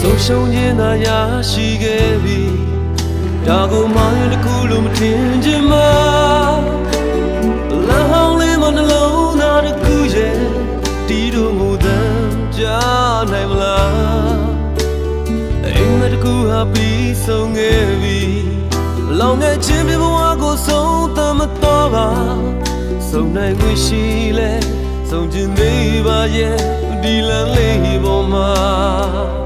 ဆုံးရှုံးခြင်းသာရရှိခဲ့ပြီဒါကိုမှရင်တစ်ခုလုံးမထင်ချင်မှာလမ်းဟောင်းလေးမနှလုံးသားတစ်ခုရဲ့တီးတို့ငိုတမ်းကြားနိုင်မလားအိမ်မတစ်ခုဟာပြီးဆုံးခဲ့ပြီလောင်ခဲ့ခြင်းပြဘဝကိုဆုံးသတ်မတော့ပါဆုံးနိုင်ခွင့်ရှိလဲဆုံးခြင်းသေးပါရဲ့ဒီလမ်းလေးပေါ်မှာ